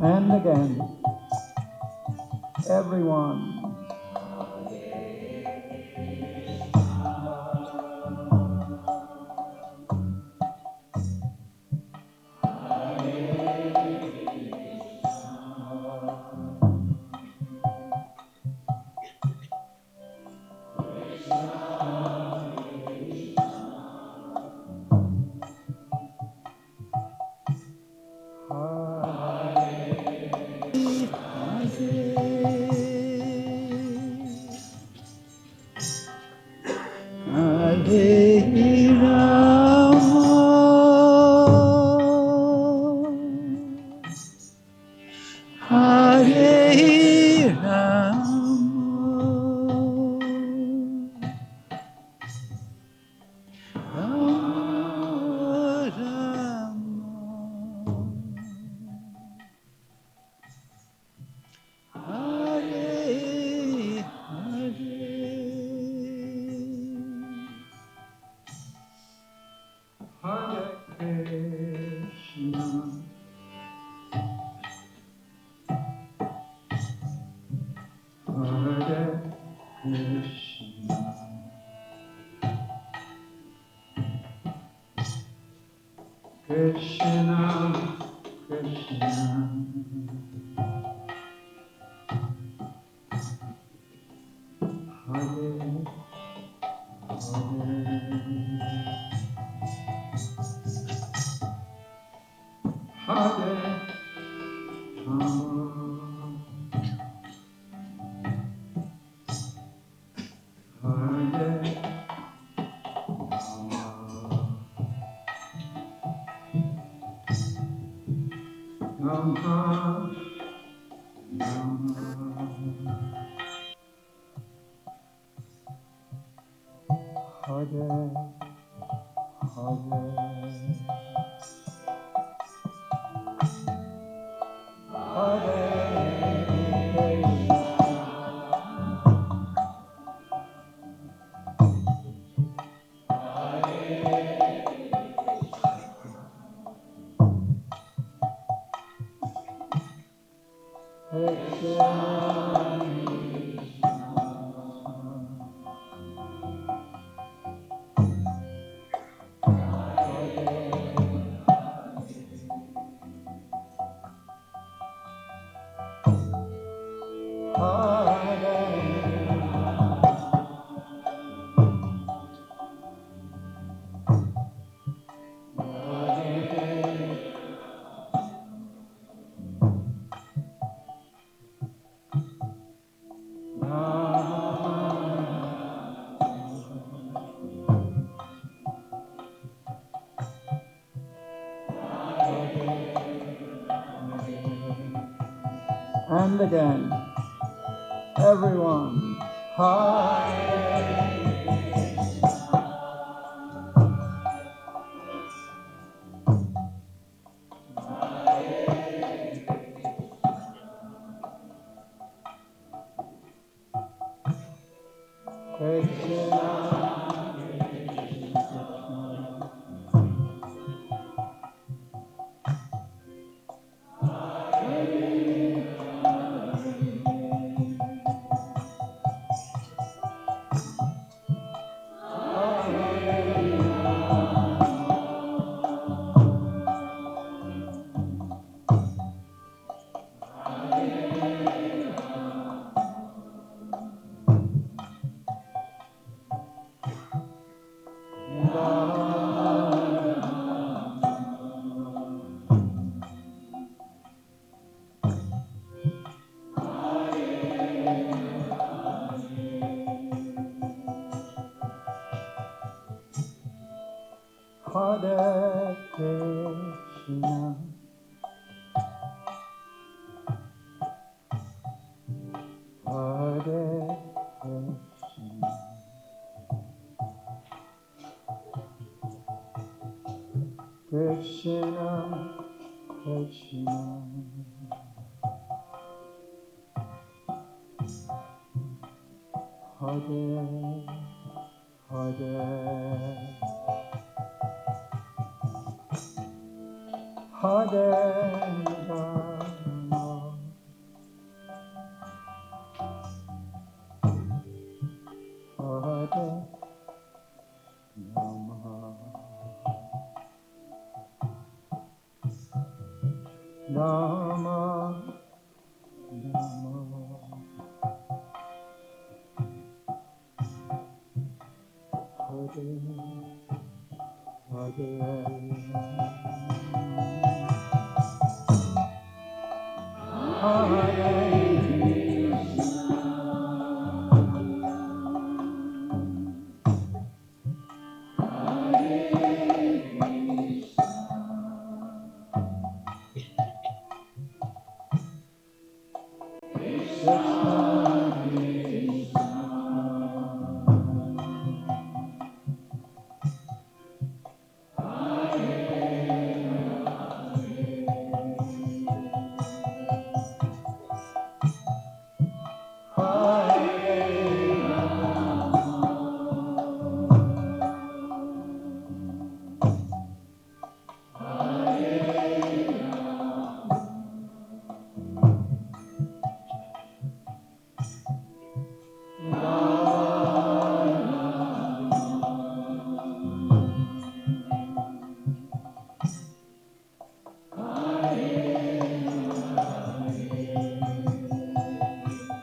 And again, everyone. everyone. Hare Krishna, Krishna, Hare Hare, Hare Rama, Hare Rama, Rama Rama, Hare Hare, Hare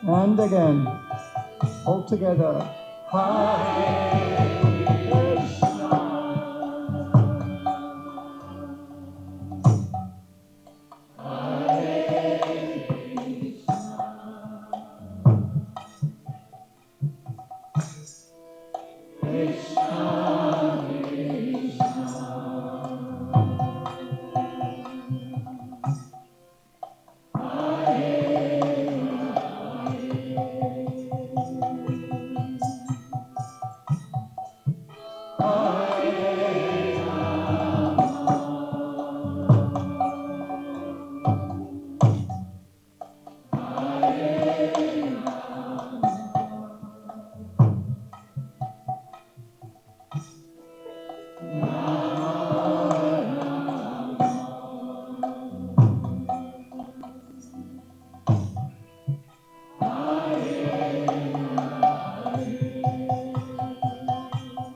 and again, all together. Hare Krishna,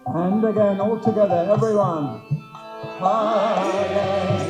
and again, all together, everyone. Hare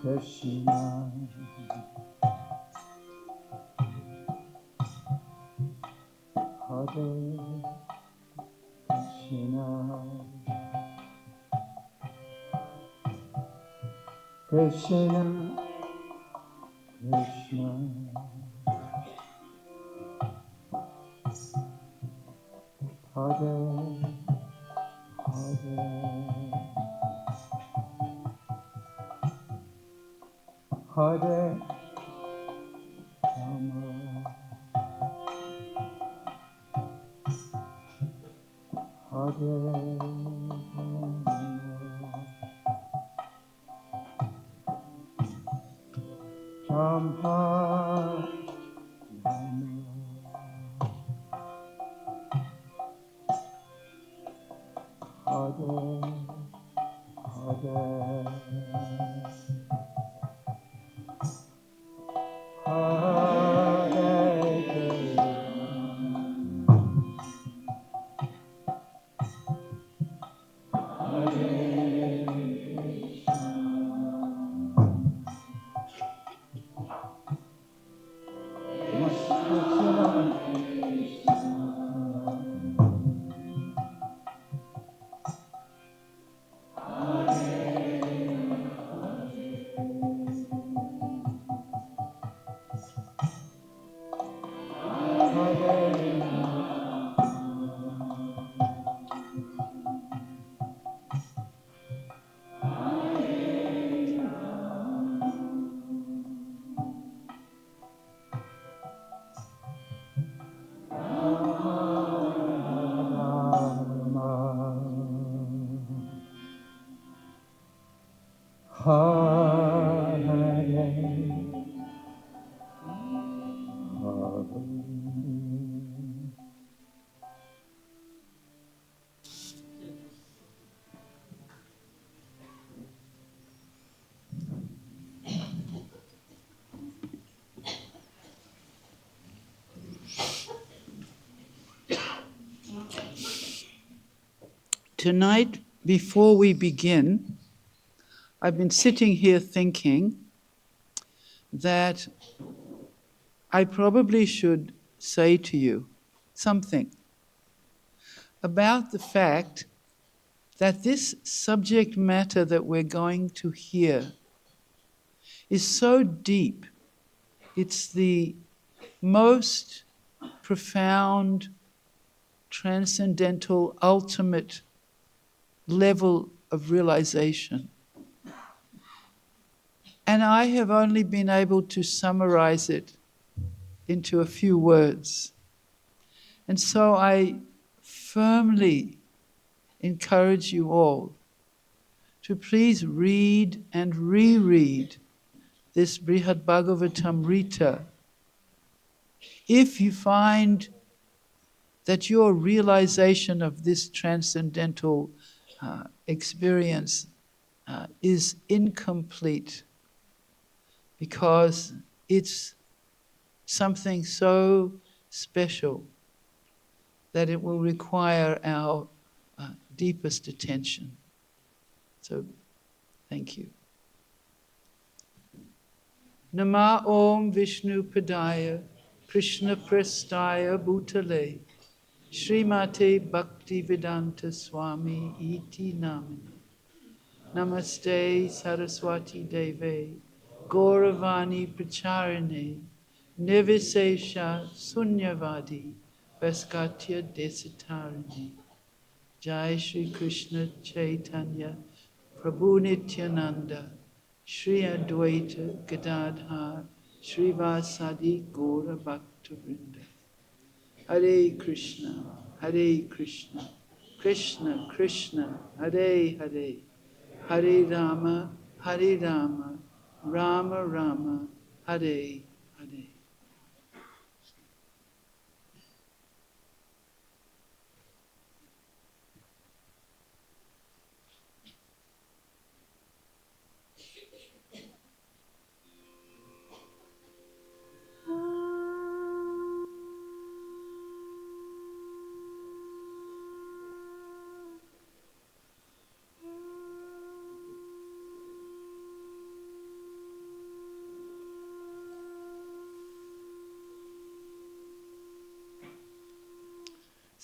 Krishna, Hare Krishna, Krishna, Krishna, Hare Hare, Hare Rama, Hare Rama, Hare Hare, Tonight, before we begin, I've been sitting here thinking that I probably should say to you something about the fact that this subject matter that we're going to hear is so deep. It's the most profound, transcendental, ultimate level of realization. And I have only been able to summarize it into a few words. And so I firmly encourage you all to please read and reread this Brihad Bhagavatamrita if you find that your realization of this transcendental experience is incomplete, because it's something so special that it will require our deepest attention. So, thank you. Nama Om Vishnu Padaya Krishna Prestaya Bhutale Srimate Bhaktivedanta Swami Iti Namani Namaste Saraswati Deve Gauravani Pracharine Nivesesha Sunyavadi Vaskatya Desitarine Jai Shri Krishna Chaitanya Prabhu Nityananda Shri Advaita Gadadhar Shri Vasadi Gaura Bhakta Vrinda. Hare Krishna, Hare Krishna, Krishna Krishna, Hare Hare, Hare Rama, Hare Rama, Rama Rama, Hare Hare.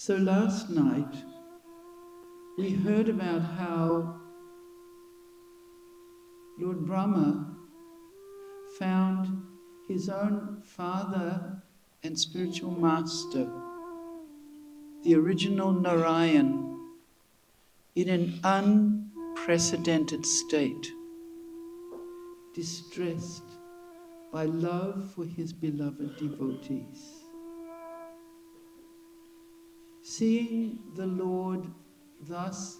So last night, we heard about how Lord Brahma found his own father and spiritual master, the original Narayan, in an unprecedented state, distressed by love for his beloved devotees. Seeing the Lord thus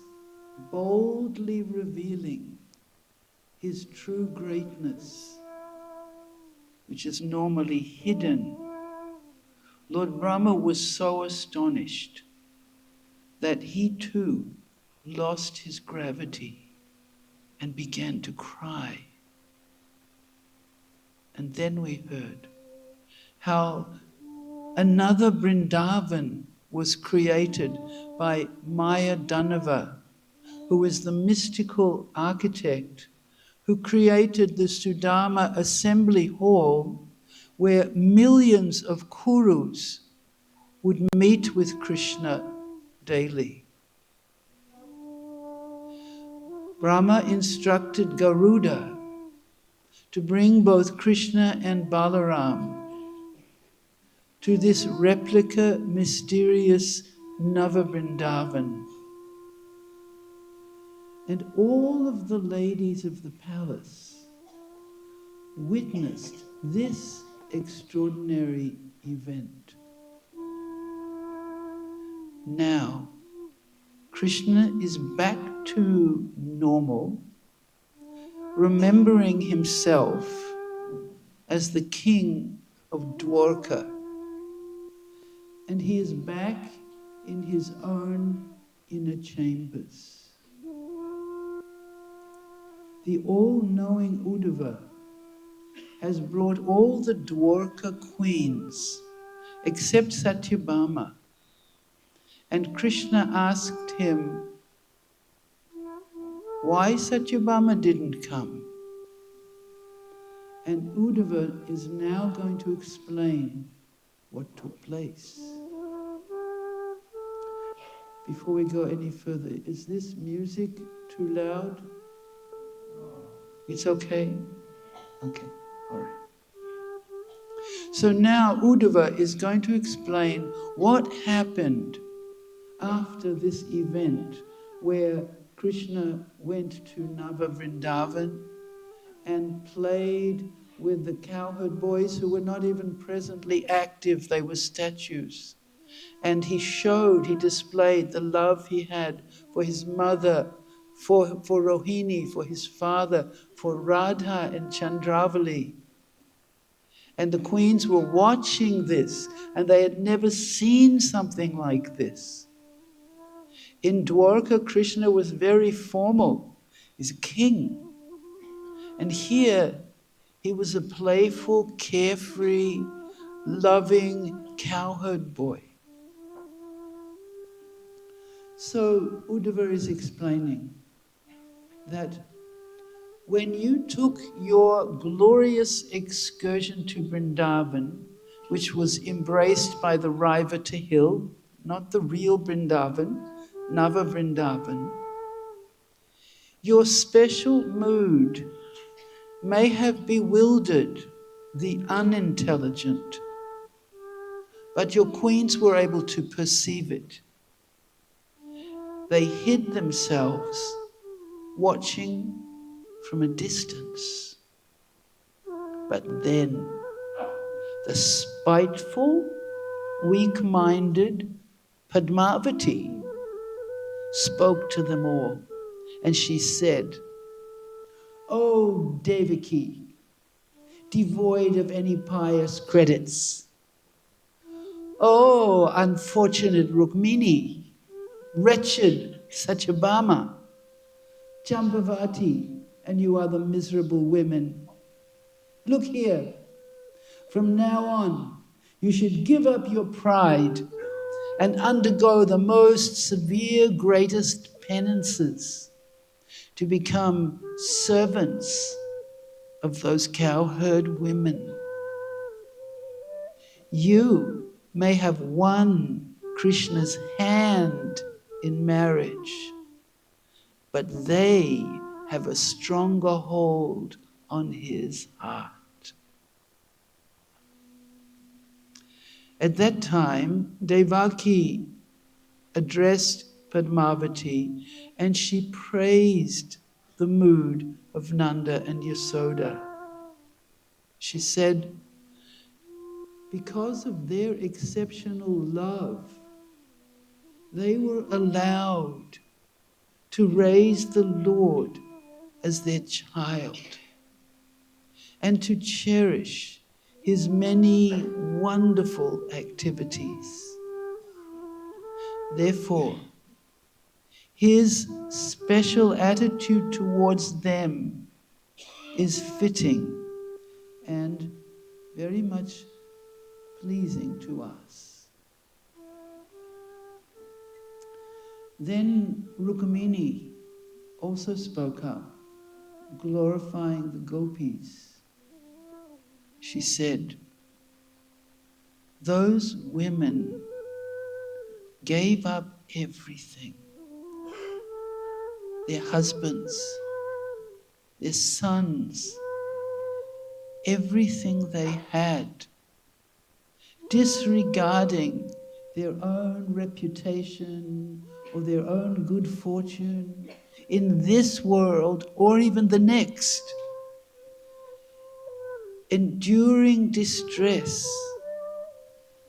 boldly revealing his true greatness, which is normally hidden, Lord Brahma was so astonished that he too lost his gravity and began to cry. And then we heard how another Vrindavan was created by Maya Danava, who is the mystical architect who created the Sudama Assembly Hall, where millions of Kurus would meet with Krishna daily. Brahma instructed Garuda to bring both Krishna and Balaram to this replica mysterious Nava-Vrindavan. And all of the ladies of the palace witnessed this extraordinary event. Now, Krishna is back to normal, remembering himself as the king of Dwarka. And he is back in his own inner chambers. The all-knowing Uddhava has brought all the Dwarka queens except Satyabhama. And Krishna asked him why Satyabhama didn't come. And Uddhava is now going to explain what took place. Before we go any further, is this music too loud? It's okay? Okay, all right. So now Uddhava is going to explain what happened after this event where Krishna went to Nava Vrindavan and played with the cowherd boys who were not even presently active, they were statues. And he displayed the love he had for his mother, for Rohini, for his father, for Radha and Chandravali. And the queens were watching this, and they had never seen something like this. In Dwarka, Krishna was very formal. He's a king. And here, he was a playful, carefree, loving cowherd boy. So Uddhava is explaining that when you took your glorious excursion to Vrindavan, which was embraced by the Raivata hill, not the real Vrindavan, Nava Vrindavan, your special mood may have bewildered the unintelligent, but your queens were able to perceive it. They hid themselves, watching from a distance. But then the spiteful, weak-minded Padmavati spoke to them all, and she said, "Oh, Devaki, devoid of any pious credits. Oh, unfortunate Rukmini, wretched Satyabhama, Jambavati, and you other miserable women. Look here, from now on, you should give up your pride and undergo the most severe, greatest penances to become servants of those cowherd women. You may have won Krishna's hand in marriage, but they have a stronger hold on his heart. At that time, Devaki addressed Padmavati and she praised the mood of Nanda and Yasoda. She said, because of their exceptional love, they were allowed to raise the Lord as their child and to cherish his many wonderful activities. Therefore, his special attitude towards them is fitting and very much pleasing to us. Then Rukmini also spoke up, glorifying the gopis. She said, those women gave up everything. Their husbands, their sons, everything they had, disregarding their own reputation or their own good fortune in this world or even the next, enduring distress,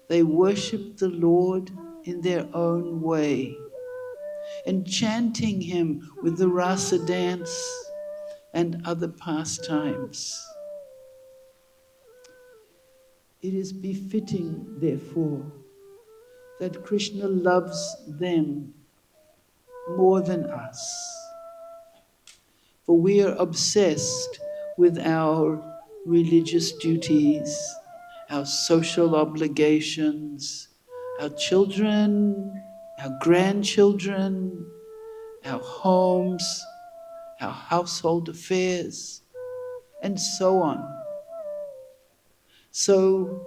they worshipped the Lord in their own way, enchanting him with the rasa dance and other pastimes. It is befitting, therefore, that Krishna loves them more than us. For we are obsessed with our religious duties, our social obligations, our children, our grandchildren, our homes, our household affairs, and so on. So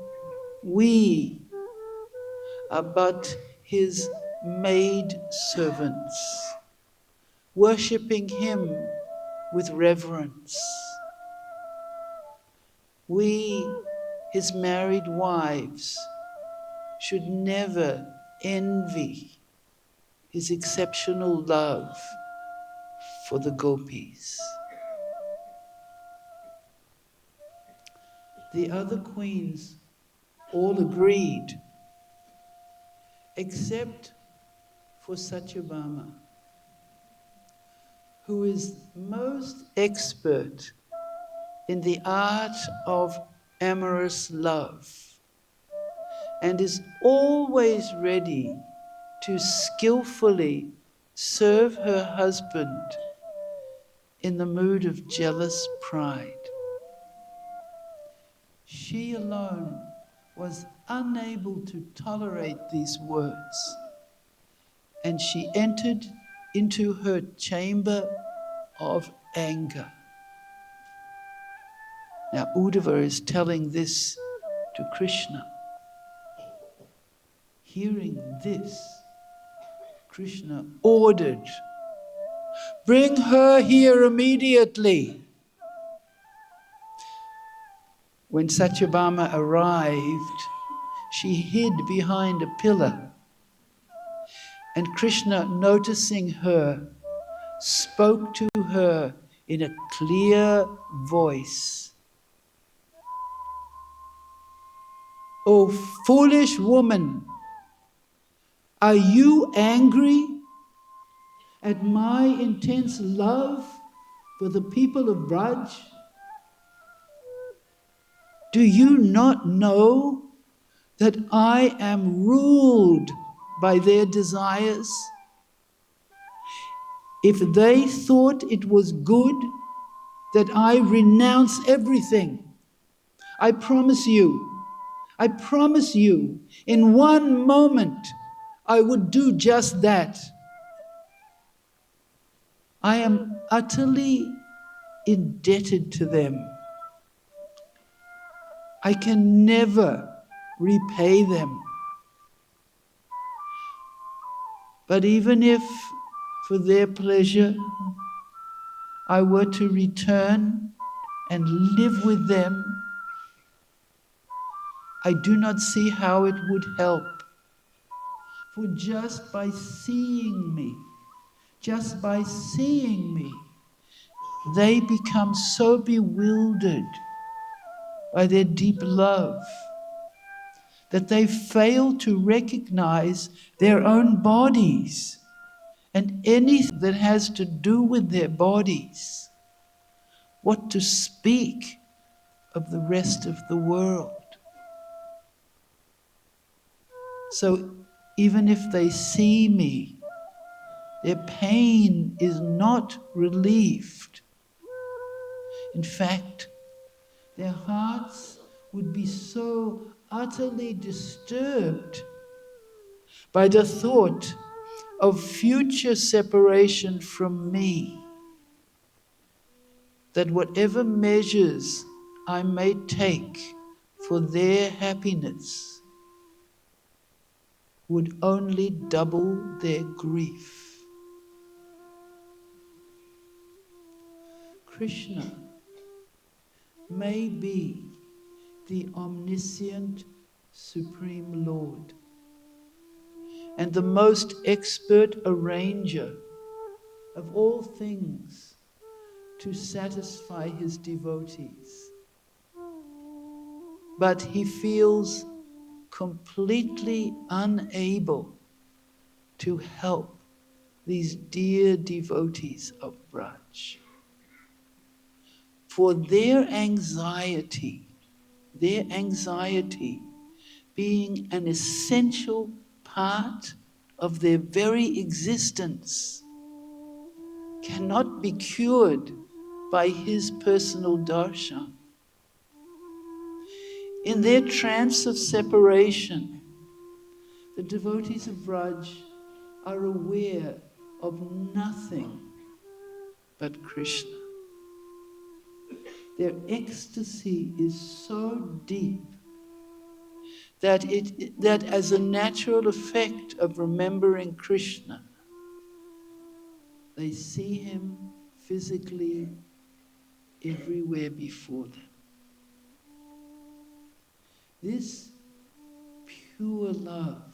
we are but his maid servants, worshipping him with reverence. We, his married wives, should never envy his exceptional love for the gopis. The other queens all agreed, except for Satyabhama, who is most expert in the art of amorous love and is always ready to skillfully serve her husband in the mood of jealous pride. She alone was unable to tolerate these words, and she entered into her chamber of anger. Now Uddhava is telling this to Krishna. Hearing this, Krishna ordered, "Bring her here immediately." When Satyabhama arrived, she hid behind a pillar. And Krishna, noticing her, spoke to her in a clear voice. "O foolish woman, are you angry at my intense love for the people of Braj? Do you not know that I am ruled by their desires? If they thought it was good that I renounce everything, I promise you, in one moment, I would do just that. I am utterly indebted to them. I can never repay them. But even if, for their pleasure, I were to return and live with them, I do not see how it would help. For just by seeing me, they become so bewildered by their deep love that they fail to recognize their own bodies and anything that has to do with their bodies. What to speak of the rest of the world? So even if they see me, their pain is not relieved. In fact, their hearts would be so utterly disturbed by the thought of future separation from me, that whatever measures I may take for their happiness would only double their grief. Krishna may be the omniscient Supreme Lord and the most expert arranger of all things to satisfy his devotees. But he feels completely unable to help these dear devotees of Braj. For their anxiety being an essential part of their very existence, cannot be cured by his personal darshan. In their trance of separation, the devotees of Vraj are aware of nothing but Krishna. Their ecstasy is so deep that as a natural effect of remembering Krishna, they see him physically everywhere before them. This pure love,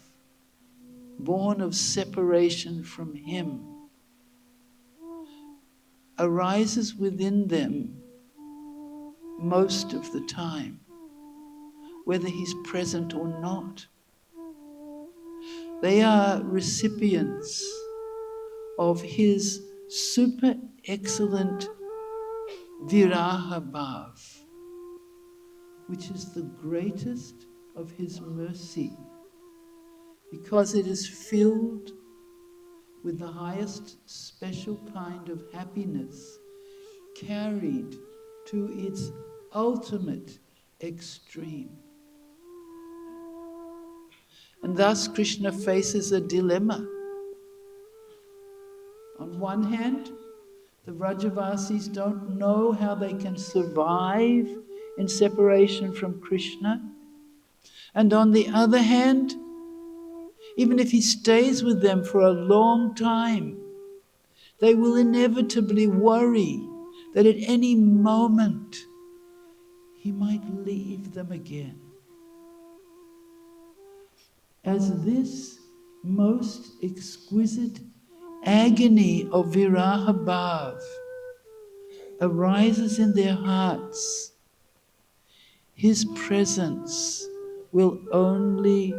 born of separation from him, arises within them most of the time, whether he's present or not. They are recipients of his super excellent viraha bhav, which is the greatest of his mercy, because it is filled with the highest special kind of happiness, carried to its ultimate extreme. And thus Krishna faces a dilemma. On one hand, the Vrajavasis don't know how they can survive in separation from Krishna. And on the other hand, even if he stays with them for a long time, they will inevitably worry that at any moment he might leave them again. As this most exquisite agony of viraha bhav arises in their hearts, his presence will only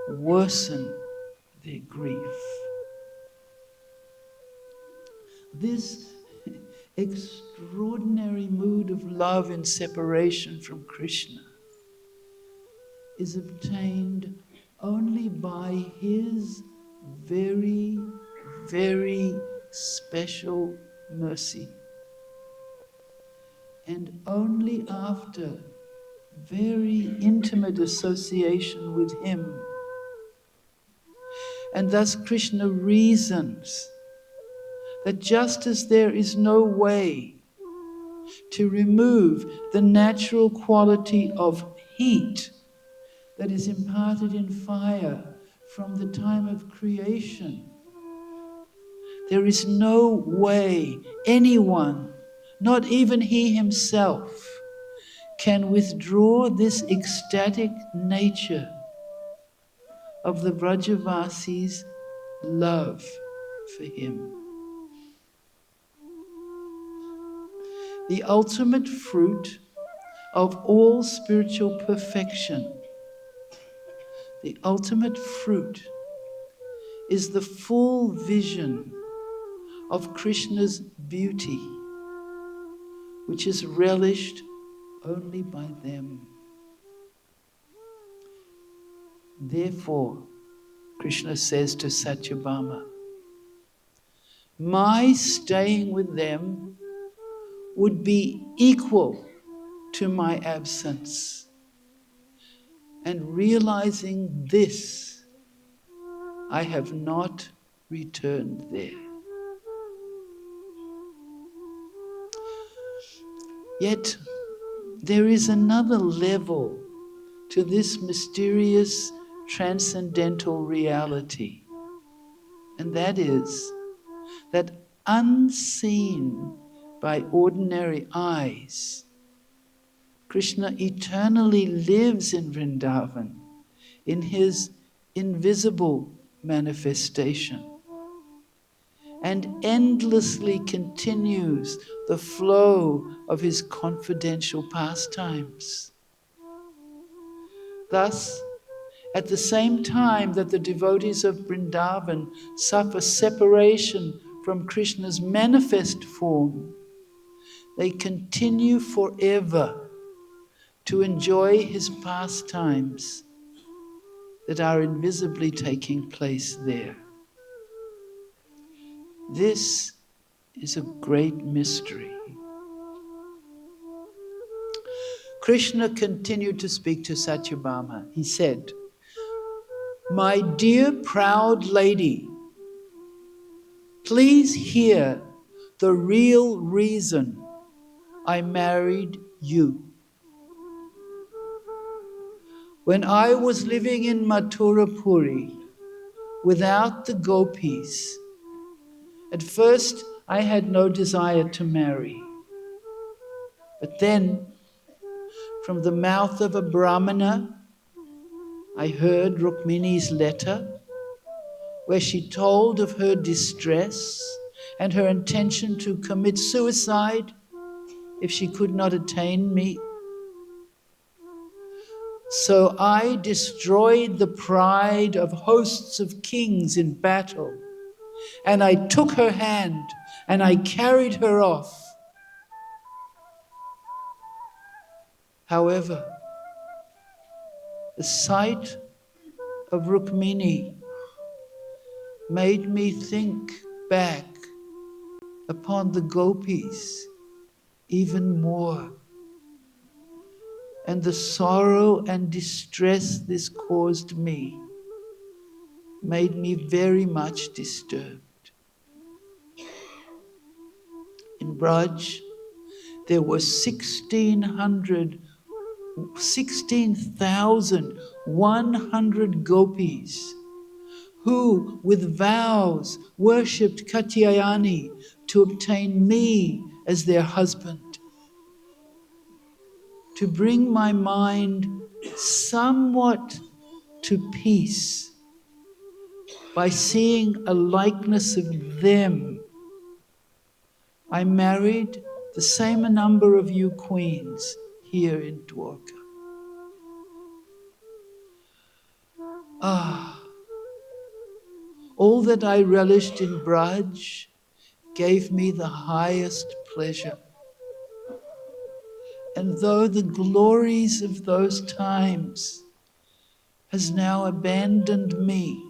worsen their grief. This extraordinary mood of love in separation from Krishna is obtained only by his very, very special mercy, and only after very intimate association with him. And thus Krishna reasons that just as there is no way to remove the natural quality of heat that is imparted in fire from the time of creation There is no way anyone, not even he himself, can withdraw this ecstatic nature of the Vrajavasis' love for him. The ultimate fruit of all spiritual perfection, the ultimate fruit is the full vision of Krishna's beauty, which is relished only by them. Therefore, Krishna says to Satyabhama, my staying with them would be equal to my absence. And realizing this, I have not returned there. Yet, there is another level to this mysterious transcendental reality. And that is that unseen by ordinary eyes, Krishna eternally lives in Vrindavan in his invisible manifestation and endlessly continues the flow of his confidential pastimes. Thus, at the same time that the devotees of Vrindavan suffer separation from Krishna's manifest form, they continue forever to enjoy his pastimes that are invisibly taking place there. This is a great mystery. Krishna continued to speak to Satyabhama. He said, my dear proud lady, please hear the real reason I married you. When I was living in Mathurapuri without the gopis, at first I had no desire to marry. But then, from the mouth of a Brahmana, I heard Rukmini's letter, where she told of her distress and her intention to commit suicide if she could not attain me. So I destroyed the pride of hosts of kings in battle, and I took her hand and I carried her off. However, the sight of Rukmini made me think back upon the gopis even more. And the sorrow and distress this caused me made me very much disturbed. In Braj, there were 16,100 gopis who, with vows, worshipped Katyayani to obtain me as their husband. To bring my mind somewhat to peace by seeing a likeness of them, I married the same number of you queens here in Dwarka. All that I relished in Braj gave me the highest pleasure. And though the glories of those times has now abandoned me,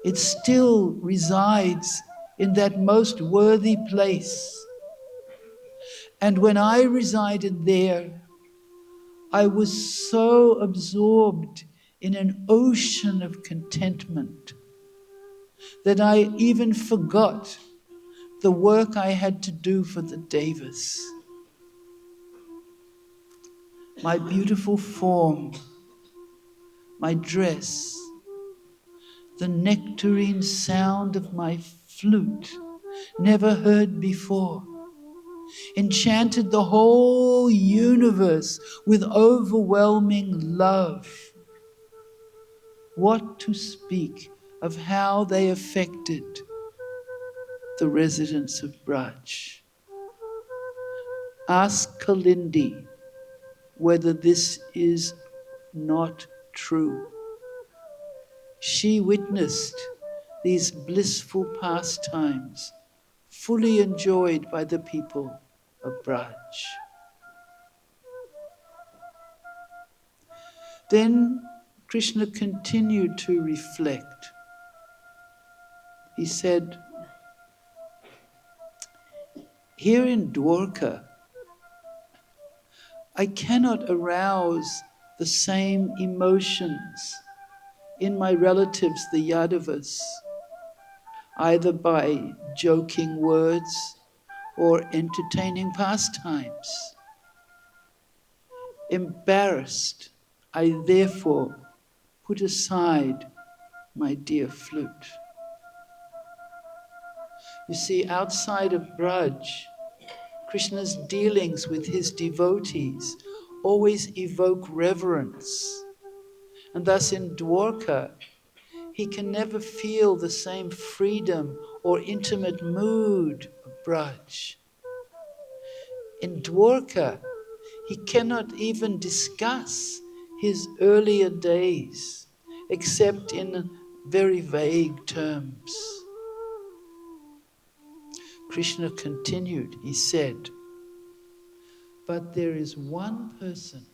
it still resides in that most worthy place. And when I resided there, I was so absorbed in an ocean of contentment that I even forgot the work I had to do for the Devas. My beautiful form, my dress, the nectarine sound of my flute never heard before, enchanted the whole universe with overwhelming love. What to speak of how they affected the residents of Braj? Ask Kalindi whether this is not true. She witnessed these blissful pastimes fully enjoyed by the people of Braj. Then Krishna continued to reflect. He said, here in Dwarka, I cannot arouse the same emotions in my relatives, the Yadavas, either by joking words or entertaining pastimes. Embarrassed, I therefore put aside my dear flute. You see, outside of Braj, Krishna's dealings with his devotees always evoke reverence. And thus in Dwarka, he can never feel the same freedom or intimate mood of Braj. In Dwarka, he cannot even discuss his earlier days, except in very vague terms. Krishna continued, he said, but there is one person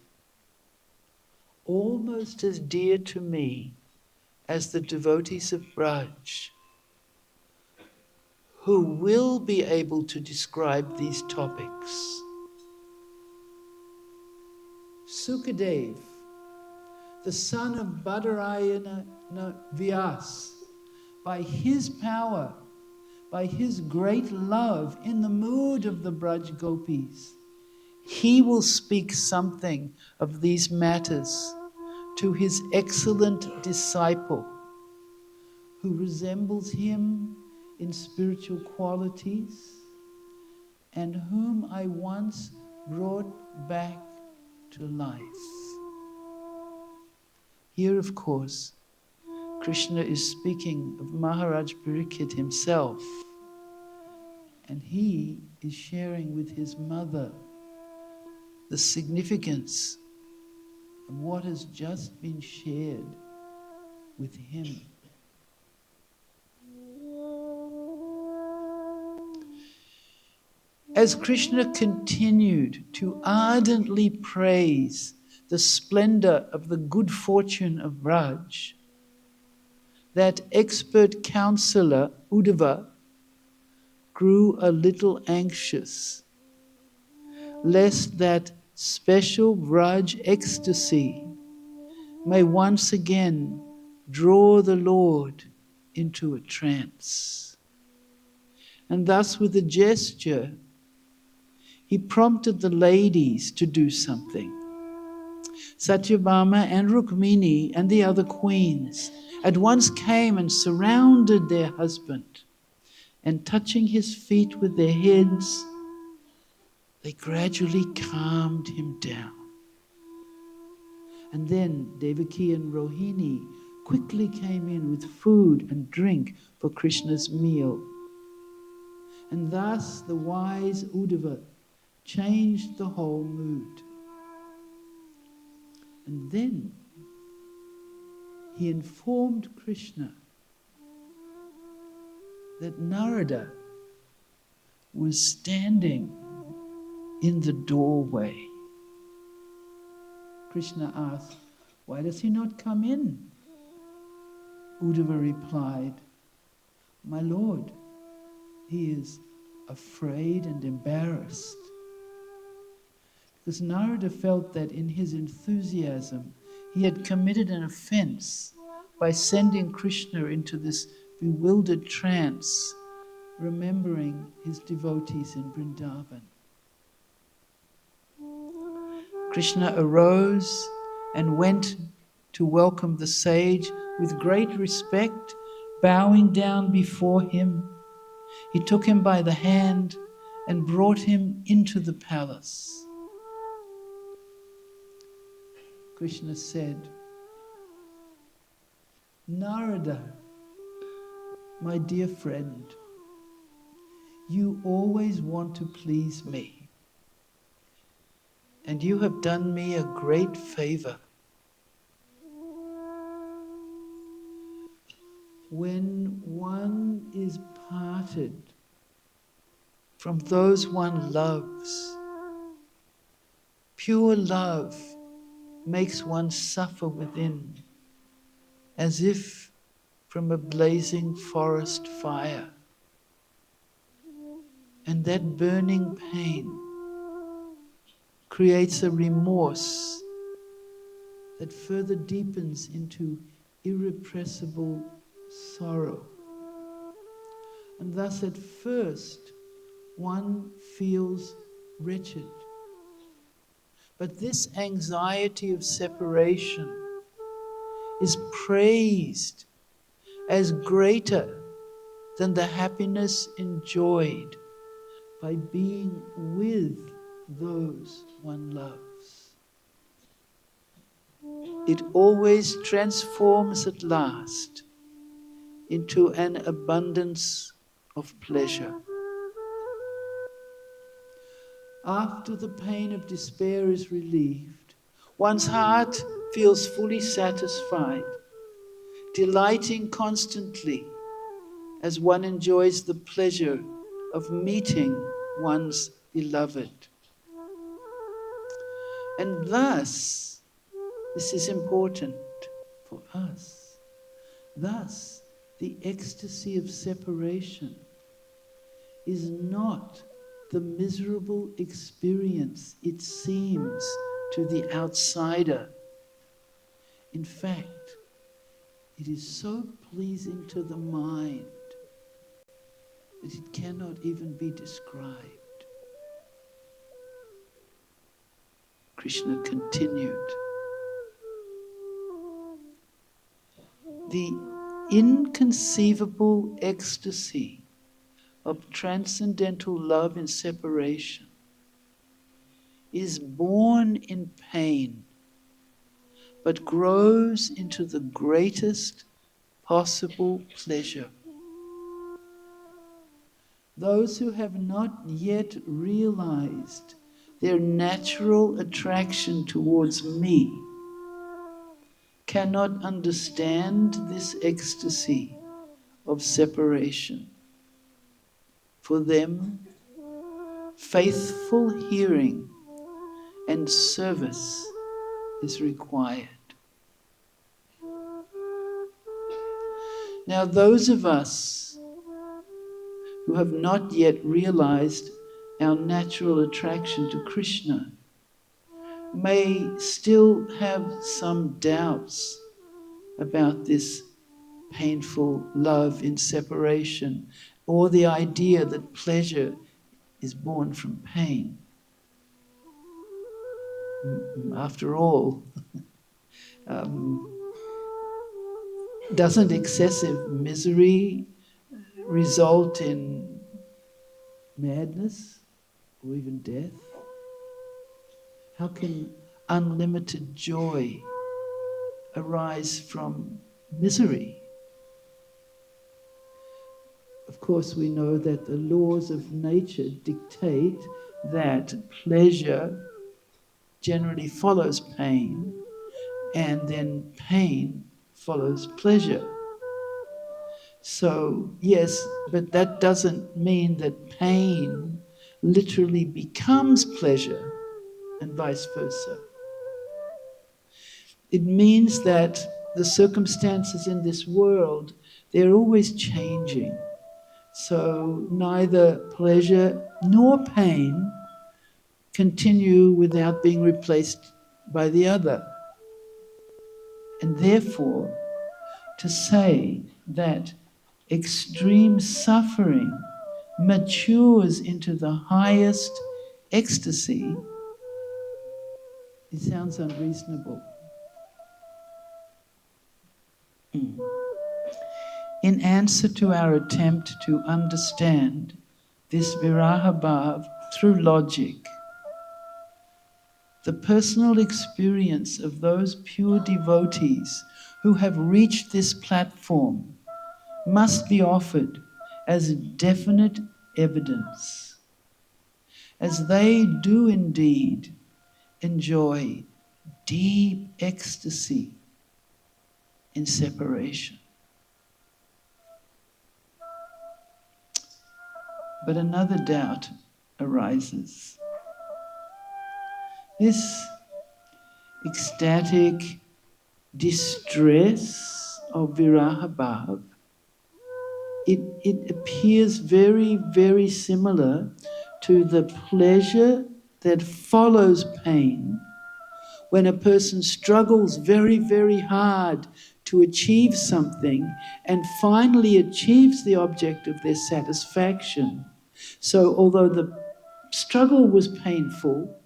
almost as dear to me as the devotees of Braj, who will be able to describe these topics. Sukadev, the son of Badarayana Vyas, by his power, by his great love in the mood of the Braj Gopis, he will speak something of these matters to his excellent disciple, who resembles him in spiritual qualities and whom I once brought back to life. Here, of course, Krishna is speaking of Maharaj Parikshit himself, and he is sharing with his mother the significance of what has just been shared with him. As Krishna continued to ardently praise the splendor of the good fortune of Braj, that expert counselor, Uddhava, grew a little anxious, lest that special Braj ecstasy may once again draw the Lord into a trance. And thus, with a gesture, he prompted the ladies to do something. Satyabhama and Rukmini and the other queens at once came and surrounded their husband, and touching his feet with their heads, they gradually calmed him down. And then Devaki and Rohini quickly came in with food and drink for Krishna's meal. And thus the wise Uddhava changed the whole mood. And then he informed Krishna that Narada was standing in the doorway. Krishna asked, why does he not come in? Uddhava replied, my lord, he is afraid and embarrassed. Because Narada felt that in his enthusiasm, he had committed an offense by sending Krishna into this bewildered trance, remembering his devotees in Vrindavan. Krishna arose and went to welcome the sage with great respect, bowing down before him He took him by the hand and brought him into the palace. Krishna said, Narada, my dear friend, you always want to please me, and you have done me a great favor. When one is parted from those one loves, pure love makes one suffer within, as if from a blazing forest fire. And that burning pain creates a remorse that further deepens into irrepressible sorrow. And thus at first one feels wretched. But this anxiety of separation is praised as greater than the happiness enjoyed by being with those one loves. It always transforms at last into an abundance of pleasure. After the pain of despair is relieved, one's heart feels fully satisfied, delighting constantly as one enjoys the pleasure of meeting one's beloved. And thus, this is important for us, thus the ecstasy of separation is not the miserable experience it seems to the outsider. In fact, it is so pleasing to the mind that it cannot even be described. Krishna continued. The inconceivable ecstasy of transcendental love in separation is born in pain, but grows into the greatest possible pleasure. Those who have not yet realized their natural attraction towards me cannot understand this ecstasy of separation. For them, faithful hearing and service is required. Now, those of us who have not yet realized our natural attraction to Krishna may still have some doubts about this painful love in separation, or the idea that pleasure is born from pain. After all, doesn't excessive misery result in madness or even death? How can unlimited joy arise from misery? Of course, we know that the laws of nature dictate that pleasure generally follows pain, and then pain follows pleasure. So, yes, but that doesn't mean that pain literally becomes pleasure and vice versa. It means that the circumstances in this world, they're always changing. So neither pleasure nor pain continue without being replaced by the other. And therefore, to say that extreme suffering matures into the highest ecstasy, it sounds unreasonable. in answer to our attempt to understand this viraha bhav through logic, the personal experience of those pure devotees who have reached this platform must be offered as definite evidence, as they do indeed enjoy deep ecstasy in separation. But another doubt arises. This ecstatic distress of viraha bhav, it appears very, very similar to the pleasure that follows pain when a person struggles very, very hard to achieve something and finally achieves the object of their satisfaction. So although the struggle was painful,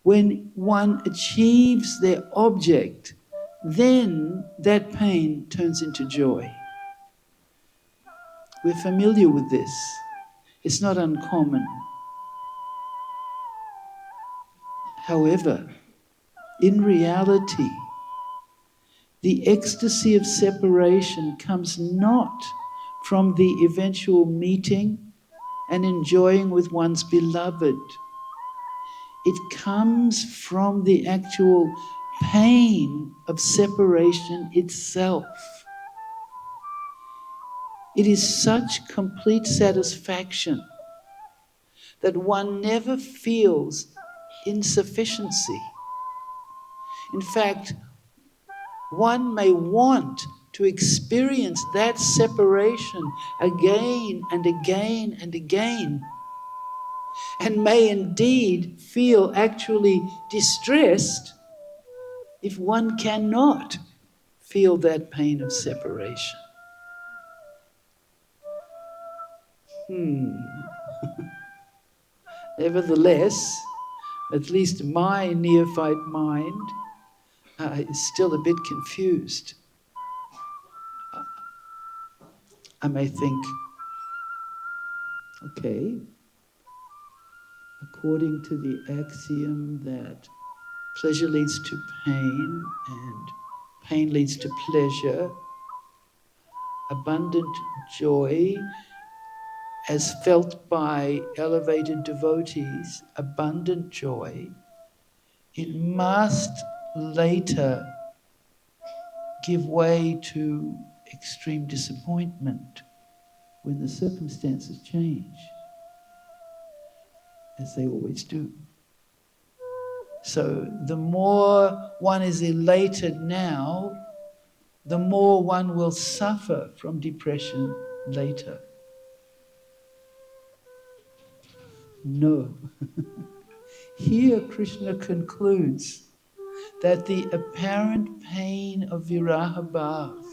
when one achieves their object, then that pain turns into joy. We're familiar with this. It's not uncommon. However, in reality, the ecstasy of separation comes not from the eventual meeting and enjoying with one's beloved. It comes from the actual pain of separation itself. It is such complete satisfaction that one never feels insufficiency. In fact, one may want to experience that separation again and again and again, and may indeed feel actually distressed if one cannot feel that pain of separation. Nevertheless, at least my neophyte mind is still a bit confused. I may think, okay, according to the axiom that pleasure leads to pain and pain leads to pleasure, abundant joy as felt by elevated devotees, abundant joy, it must later give way to extreme disappointment when the circumstances change, as they always do. So the more one is elated now, the more one will suffer from depression later. No. Here Krishna concludes that the apparent pain of viraha bhav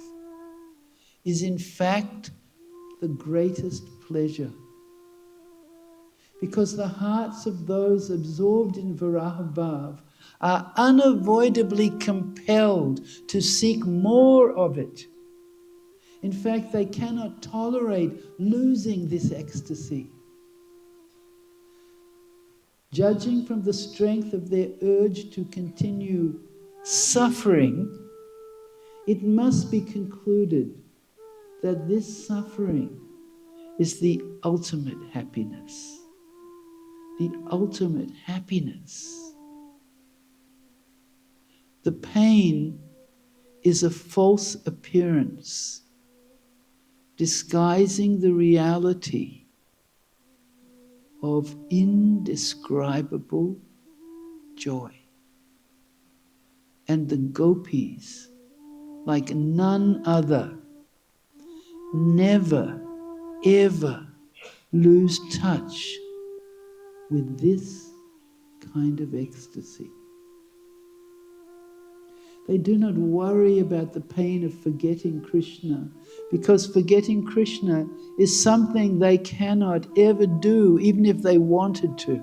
is in fact the greatest pleasure, because the hearts of those absorbed in viraha bhav are unavoidably compelled to seek more of it. In fact, they cannot tolerate losing this ecstasy. Judging from the strength of their urge to continue suffering, it must be concluded that this suffering is the ultimate happiness. The ultimate happiness. The pain is a false appearance, disguising the reality of indescribable joy. And the gopis, like none other, never, ever lose touch with this kind of ecstasy. They do not worry about the pain of forgetting Krishna, because forgetting Krishna is something they cannot ever do, even if they wanted to.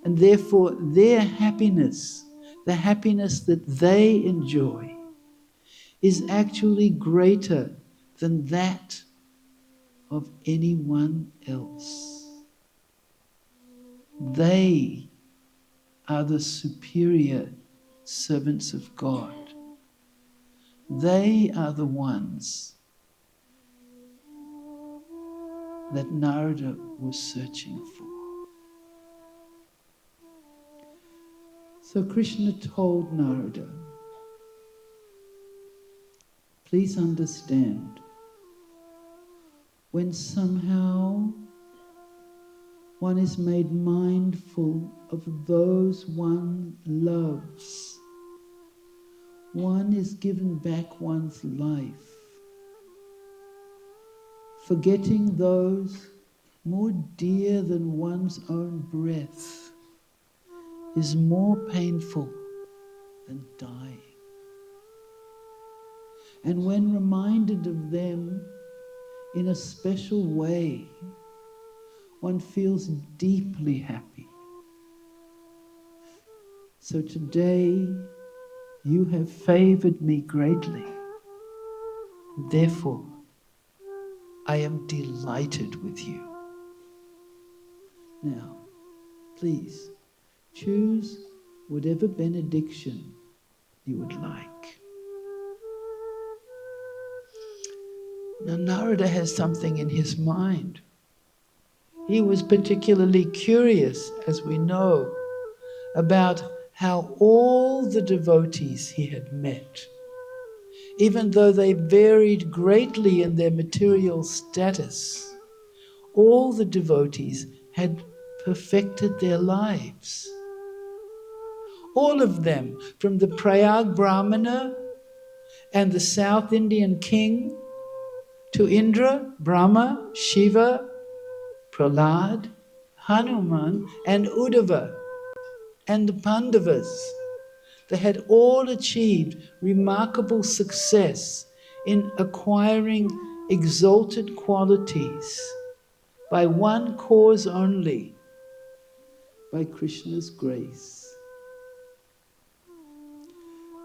And therefore, their happiness, the happiness that they enjoy, is actually greater than that of anyone else. They are the superior servants of God. They are the ones that Narada was searching for. So Krishna told Narada, please understand, when somehow one is made mindful of those one loves, one is given back one's life, forgetting those more dear than one's own breath is more painful than dying. And when reminded of them in a special way, one feels deeply happy. So today, you have favored me greatly. Therefore, I am delighted with you. Now, please, choose whatever benediction you would like. Now, Narada has something in his mind. He was particularly curious, as we know, about how all the devotees he had met, even though they varied greatly in their material status, all the devotees had perfected their lives. All of them, from the Prayag Brahmana and the South Indian king to Indra, Brahma, Shiva, Prahlad, Hanuman, and Uddhava, and the Pandavas. They had all achieved remarkable success in acquiring exalted qualities by one cause only, by Krishna's grace.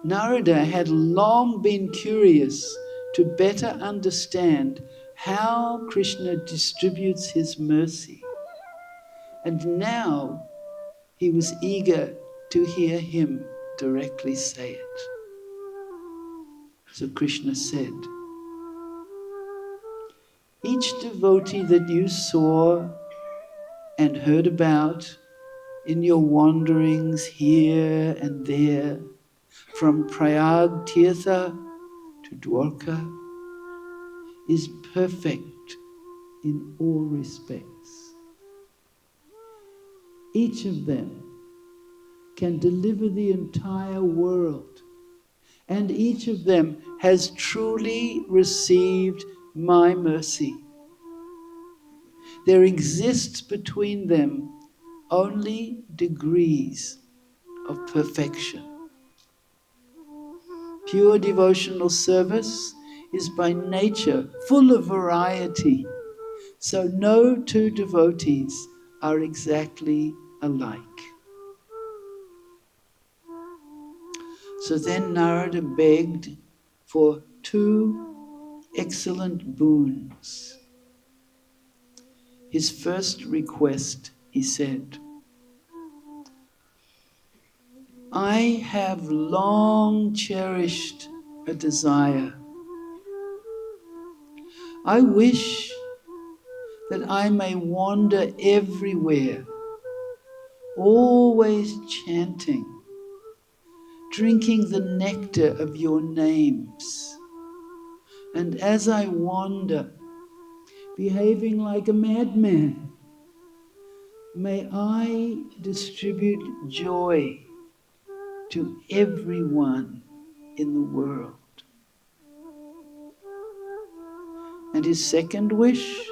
Narada had long been curious to better understand how Krishna distributes his mercy. And now he was eager to hear him directly say it. So Krishna said, each devotee that you saw and heard about in your wanderings here and there, from Prayag Tirtha to Dwarka, is perfect in all respects. Each of them can deliver the entire world, and each of them has truly received my mercy. There exists between them only degrees of perfection. Pure devotional service is by nature full of variety, so no two devotees are exactly alike. So then Narada begged for two excellent boons. His first request, he said, I have long cherished a desire. I wish that I may wander everywhere, always chanting, drinking the nectar of your names. And as I wander, behaving like a madman, may I distribute joy to everyone in the world. And his second wish,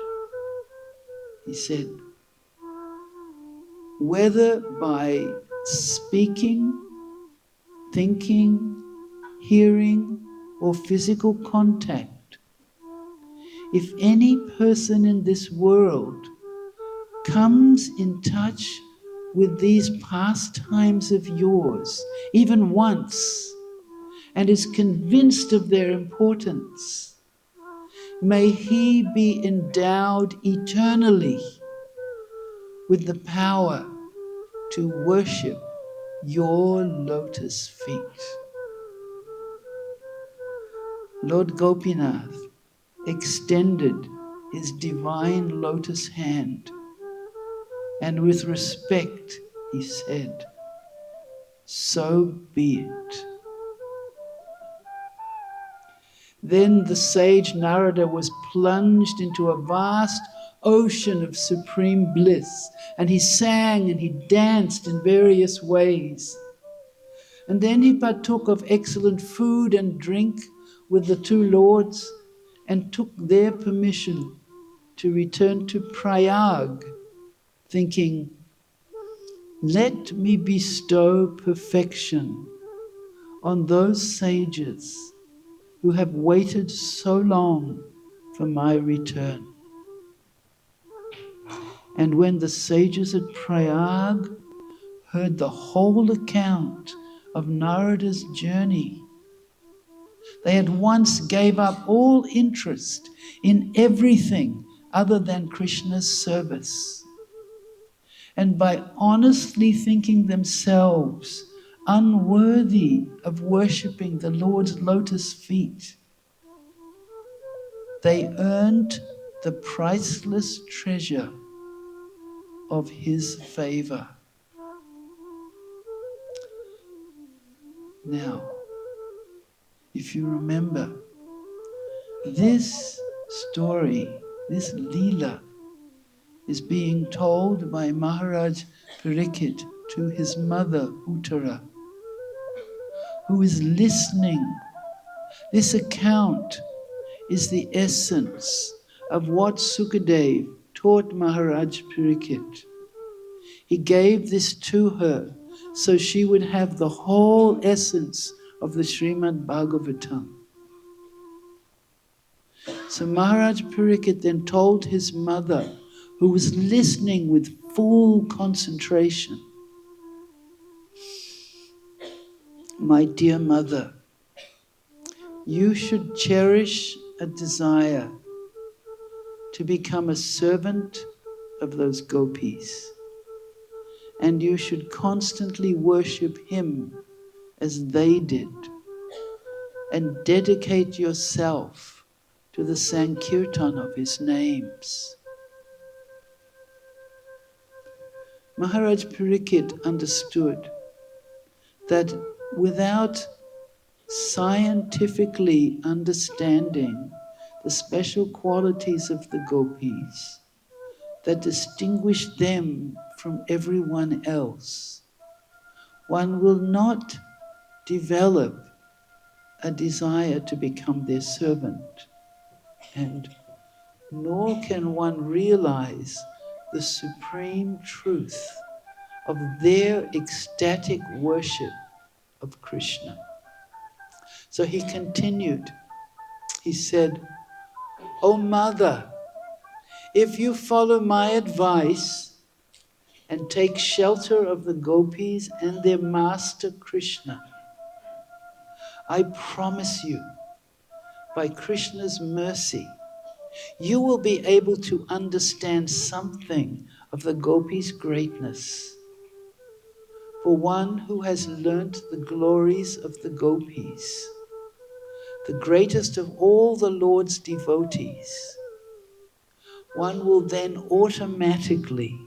he said, whether by speaking, thinking, hearing, or physical contact, if any person in this world comes in touch with these pastimes of yours, even once, and is convinced of their importance, May he be endowed eternally with the power to worship your lotus feet. Lord Gopinath extended his divine lotus hand, and with respect he said, "So be it." Then the sage Narada was plunged into a vast ocean of supreme bliss, and he sang and he danced in various ways. And then he partook of excellent food and drink with the two lords and took their permission to return to Prayag, thinking, "Let me bestow perfection on those sages who have waited so long for my return." And when the sages at Prayag heard the whole account of Narada's journey, they at once gave up all interest in everything other than Krishna's service. And by honestly thinking themselves unworthy of worshipping the Lord's lotus feet, they earned the priceless treasure of his favor. Now, if you remember, this story, this Leela, is being told by Maharaj Parikshit to his mother Uttara, who is listening. This account is the essence of what Sukadev taught Maharaj Parikshit. He gave this to her so she would have the whole essence of the Srimad Bhagavatam. So Maharaj Parikshit then told his mother, who was listening with full concentration, "My dear mother, you should cherish a desire to become a servant of those gopis, and you should constantly worship him as they did, and dedicate yourself to the Sankirtan of his names." Maharaj Parikshit understood that without scientifically understanding the special qualities of the gopis that distinguish them from everyone else, one will not develop a desire to become their servant, and nor can one realize the supreme truth of their ecstatic worship of Krishna. So he continued, he said, "O mother, if you follow my advice and take shelter of the gopis and their master Krishna, I promise you, by Krishna's mercy, you will be able to understand something of the gopis' greatness. For one who has learnt the glories of the gopis, the greatest of all the Lord's devotees, one will then automatically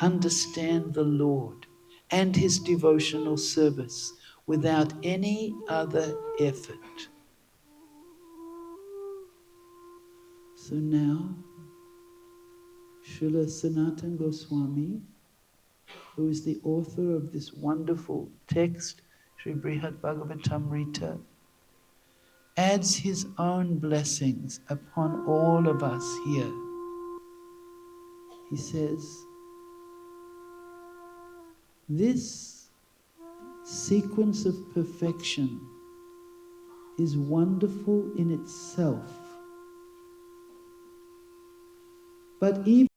understand the Lord and his devotional service without any other effort." So now, Srila Sanatana Goswami, who is the author of this wonderful text, Sri Brihad Bhagavatamrita, adds his own blessings upon all of us here. He says, "This sequence of perfection is wonderful in itself, but even